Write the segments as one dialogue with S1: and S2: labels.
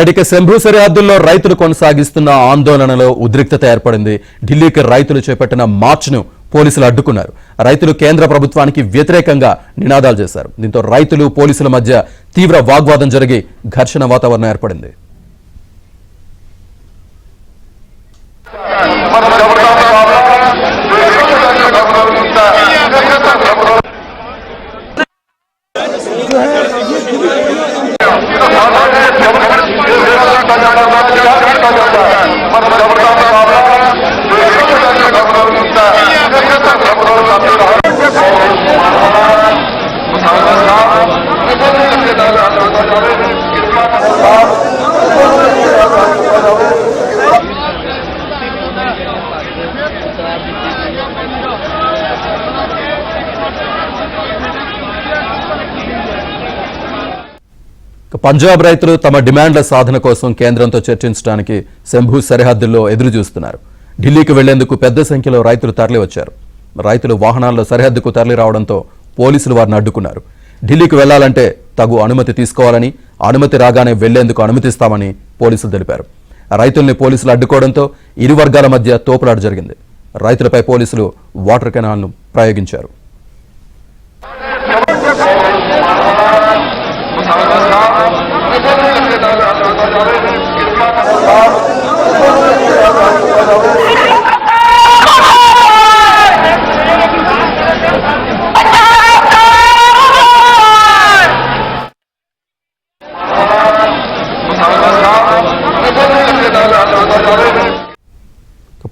S1: ఇక శంభు సరిహద్దుల్లో రైతులు కొనసాగిస్తున్న ఆందోళనలో ఉద్రిక్తత ఏర్పడింది. ఢిల్లీకి రైతులు చేపట్టిన మార్చ్ను పోలీసులు అడ్డుకున్నారు. రైతులు కేంద్ర ప్రభుత్వానికి వ్యతిరేకంగా నినాదాలు చేశారు. దీంతో రైతులు పోలీసుల మధ్య తీవ్ర వాగ్వాదం జరిగి ఘర్షణ వాతావరణం ఏర్పడింది. పంజాబ్ రైతులు తమ డిమాండ్ల సాధన కోసం కేంద్రంతో చర్చించడానికి శంభు సరిహద్దుల్లో ఎదురు చూస్తున్నారు. ఢిల్లీకి వెళ్లేందుకు పెద్ద సంఖ్యలో రైతులు తరలివచ్చారు. రైతులు వాహనాల్లో సరిహద్దుకు తరలి రావడంతో పోలీసులు వారిని అడ్డుకున్నారు. ఢిల్లీకి వెళ్లాలంటే తగు అనుమతి తీసుకోవాలని, అనుమతి రాగానే వెళ్లేందుకు అనుమతిస్తామని పోలీసులు తెలిపారు. రైతుల్ని పోలీసులు అడ్డుకోవడంతో ఇరు వర్గాల మధ్య తోపులాట జరిగింది. రైతులపై పోలీసులు వాటర్ కెనాల్ను ప్రయోగించారు.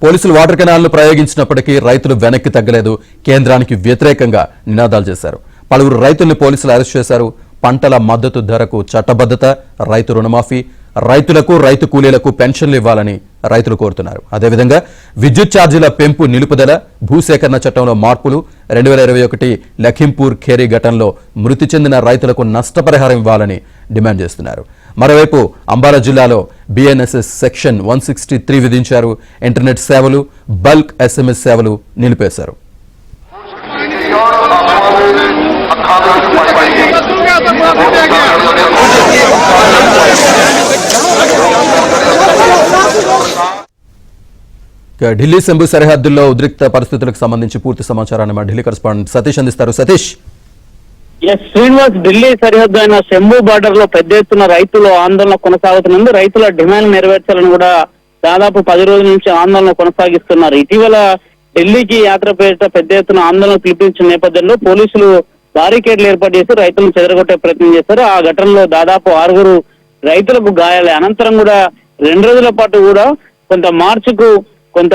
S1: పోలీసులు వాటర్ కెనాల్ను ప్రయోగించినప్పటికీ రైతులు వెనక్కి తగ్గలేదు. కేంద్రానికి వ్యతిరేకంగా నినాదాలు చేశారు. పలువురు రైతుల్ని పోలీసులు అరెస్ట్ చేశారు. పంటల మద్దతు ధరకు చట్టబద్ధత, రైతు రుణమాఫీ, రైతులకు రైతు కూలీలకు పెన్షన్లు ఇవ్వాలని రైతులు కోరుతున్నారు. అదేవిధంగా విద్యుత్ ఛార్జీల పెంపు నిలుపుదల, భూసేకరణ చట్టంలో మార్పులు, 2021 లఖింపూర్ ఖేరీ ఘటనలో మృతి చెందిన రైతులకు నష్టపరిహారం ఇవ్వాలని డిమాండ్ చేస్తున్నారు. మరోవైపు అంబాలా జిల్లాలో BNSS సెక్షన్ 163 విధించారు. ఇంటర్నెట్ సేవలు, బల్క్ SMS సేవలు నిలిపేశారు. ఢిల్లీ శంభు సరిహద్దుల్లో ఉద్రిక్త పరిస్థితులకు సంబంధించి పూర్తి సమాచారాన్ని మా ఢిల్లీ కరెస్పాండెంట్ సతీష్ అందిస్తారు. సతీష్.
S2: శ్రీనివాస్, ఢిల్లీ సరిహద్దు అయిన శంభు బార్డర్ లో పెద్ద ఎత్తున రైతులు ఆందోళన కొనసాగుతుంది. రైతుల డిమాండ్ నెరవేర్చాలని కూడా దాదాపు 10 రోజుల నుంచి ఆందోళన కొనసాగిస్తున్నారు. ఇటీవల ఢిల్లీకి యాత్ర పేరిట పెద్ద ఎత్తున ఆందోళన పిలిపించిన నేపథ్యంలో పోలీసులు బారికేడ్లు ఏర్పాటు చేసి రైతులను చెదరగొట్టే ప్రయత్నం చేశారు. ఆ ఘటనలో దాదాపు 6 రైతులకు గాయాలే. అనంతరం కూడా 2 రోజుల పాటు కూడా కొంత మార్చికు కొంత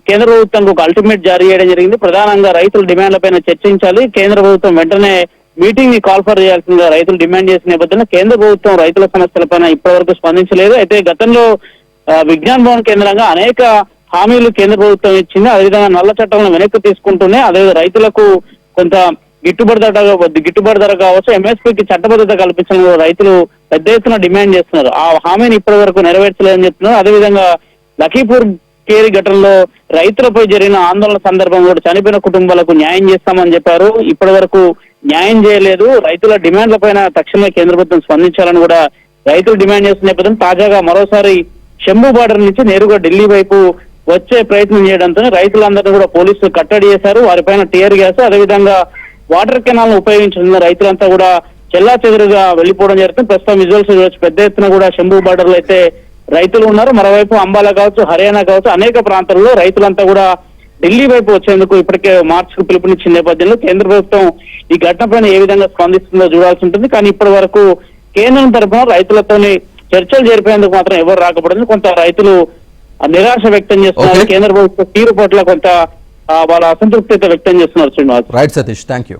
S2: కేంద్ర ప్రభుత్వానికి ఒక అల్టిమేట్ జారీ చేయడం జరిగింది. ప్రధానంగా రైతుల డిమాండ్లపైన చర్చించాలి, కేంద్ర ప్రభుత్వం వెంటనే మీటింగ్ ని కాల్ఫర్ చేయాల్సిందిగా రైతులు డిమాండ్ చేసిన నేపథ్యంలో కేంద్ర ప్రభుత్వం రైతుల సమస్యలపైన ఇప్పటివరకు స్పందించలేదు. అయితే గతంలో విజ్ఞాన్ భవన్ కేంద్రంగా అనేక హామీలు కేంద్ర ప్రభుత్వం ఇచ్చింది. అదేవిధంగా నల్ల చట్టాలను వెనక్కి తీసుకుంటూనే అదేవిధంగా రైతులకు కొంత గిట్టుబాటు ధర కావచ్చు, MSPకి చట్టబద్ధత కల్పించాలని రైతులు పెద్ద ఎత్తున డిమాండ్ చేస్తున్నారు. ఆ హామీని ఇప్పటి వరకు నెరవేర్చలేదని చెప్తున్నారు. అదేవిధంగా లఖీపూర్ ఖేరీ ఘటనలో రైతులపై జరిగిన ఆందోళన సందర్భంగా కూడా చనిపోయిన కుటుంబాలకు న్యాయం చేస్తామని చెప్పారు. ఇప్పటి వరకు న్యాయం చేయలేదు. రైతుల డిమాండ్ల పైన తక్షణమే కేంద్ర ప్రభుత్వం స్పందించాలని కూడా రైతులు డిమాండ్ చేస్తున్న నేపథ్యం తాజాగా మరోసారి శంభు బార్డర్ నుంచి నేరుగా ఢిల్లీ వైపు వచ్చే ప్రయత్నం చేయడంతో రైతులందరినీ కూడా పోలీసులు కట్టడి చేశారు. వారిపైన టియర్ గ్యాస్, అదేవిధంగా వాటర్ కెనాల్ ఉపయోగించిన రైతులంతా కూడా చెల్లా చెదురుగా వెళ్లిపోవడం జరుగుతుంది. ప్రస్తుతం విజువల్స్ చూడొచ్చు, పెద్ద ఎత్తున కూడా శంభు బార్డర్ లో అయితే రైతులు ఉన్నారు. మరోవైపు అంబాలా కావచ్చు, హర్యానా కావచ్చు, అనేక ప్రాంతాల్లో రైతులంతా కూడా ఢిల్లీ వైపు వచ్చేందుకు ఇప్పటికే మార్చికు పిలుపునిచ్చిన నేపథ్యంలో కేంద్ర ప్రభుత్వం ఈ ఘటనపైన ఏ విధంగా స్పందిస్తుందో చూడాల్సి ఉంటుంది. కానీ ఇప్పటి వరకు కేంద్రం తరఫున రైతులతోని చర్చలు జరిపేందుకు మాత్రం ఎవరు రాకపోవడం కొంత రైతులు నిరాశ వ్యక్తం చేస్తున్నారు. కేంద్ర ప్రభుత్వ తీరు పట్ల కొంత వాళ్ళ అసంతృప్తి అయితే వ్యక్తం చేస్తున్నారు. Srinivas.
S1: Right Satish, thank you.